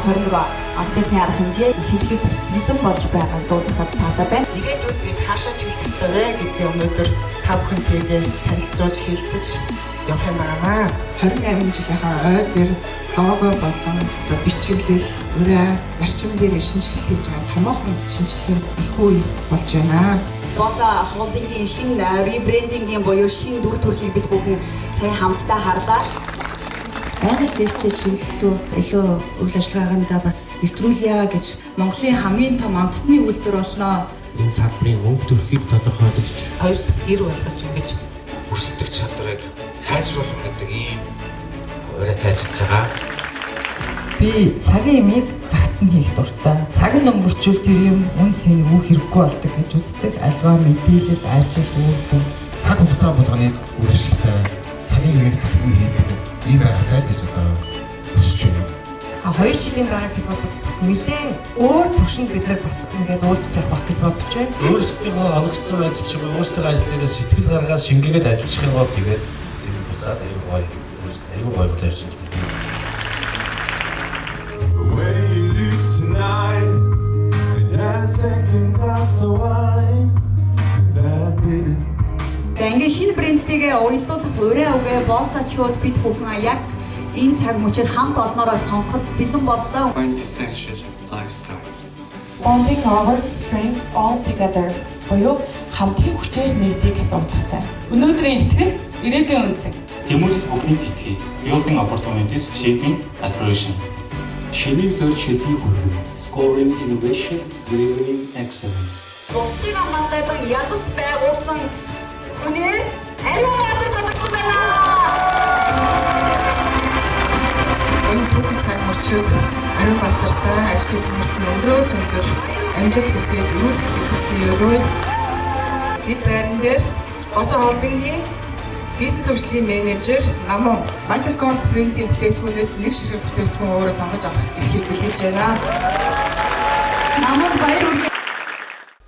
2024 аль бисны арга хэмжээ хэлэхэд бэлэн болж байгааг дуулахад таатай байна. Ирээдүйд бид хаашаа ч хэлэх ёстой вэ гэдгийг өнөөдөр та бүхэнтэйгээ танилцуулж хэлцэж явах юм байна. 28 жилийнхаа ой дээр лого болон бичиглэл, ураа, зарчим дээр шинжилгээ хийж байгаа томоохон шинжилгээ их үе болж байна. Боса холдингийн шинэ ребрендингийн буюу шинэ дүр төрхийг бид бүхэн сая хамтдаа харлаа. Байгаль дэвтэ чиглэлөө илүү үйл ажиллагаагаа бас нэвтрүүлье гэж Монголын хамгийн том амтны үйлдвэр болноо. Энэ салбарын өнгө төрхийг тодорхойлогч Хоёр дахь гэр болгож ингэж өрсөлдөх чадварыг сайжруулах гэдэг ийм ураатай ажиллаж байгаа. Би цагийн юмыг цагт нь хийх дуртай. Цаг нь өнгөрчүүл тэр юм үн цэнийг юу хэрэггүй болдог гэж үздэг. Альва мэдээлэл, ажил, үйлдвэр цаг хугацаа болгоны үр ашигтай цагийн юмыг цагт нь хийдэг ийм байхсай гэж одоо хүсэж байна. 2 жилийн график бол бас нэлээд өөр төвшөнд бид нар бас ингээд уулзч авах гэж бодож байна. Өөрсдийнхөө оногдсон ажил чиг өөрсдөө ажил дээр сэтгэл гаргаад шингээгээд ажиллах юм бол тэгээд тэр буцаад аюу гоё өөрсдөө аюу гоё боловч Ингээд шинэ брендтэйгээ уялдуулах ураа үгээ боссачууд бид бүхэн яг энэ цаг мөчид хамт олноороо сонгоход бэлэн боллоо. Quintessential lifestyle. Bonding our strength all together. Буюу хамтын хүчээр нэгдэх гэсэн утгатай. Өнөөдрийн ихтгэл ирээдүйн үнцэг. Тэмүүлэл бүхний тэтгэл. Building opportunities, shaping aspiration. шинийг зөв шийдвэр хүргэх. Scoring innovation, delivering excellence. Бусдыг амтайдаг ядалт байгуулсан хүнээ ариун баатар татсан байна. энэ бүхэн цаг мөчид ариун баатартай ажлын хүмүүст өндрөөс өндөр амжилт хүсье өрөө бид байран дээр Боса холдингийн бизнес хөгжлийн менежер Намун Michael Kors брендийн бүтээгдэхүүнээс нэг ширхэг бүтээгдэхүүн өөрөө сонгож авах эрхийг хүлээж байна. Намун баяр хүргэе.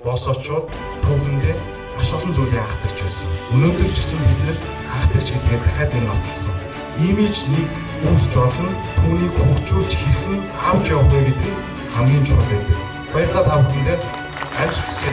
Босоочууд түүхэндээ маш олон зүйлийг хатагч байсан. Өнөөдөр ч гэсэн бид нэр хатагч гэдгээр дахиад нэг нотолсон. Имиж нэг үүсч болно, түүнийг хөгжүүлж хэрхэн авч явах вэ гэдэг нь хамгийн чухал байдаг. Баярлалаа та бүхэндээ. Амжилт хүсье.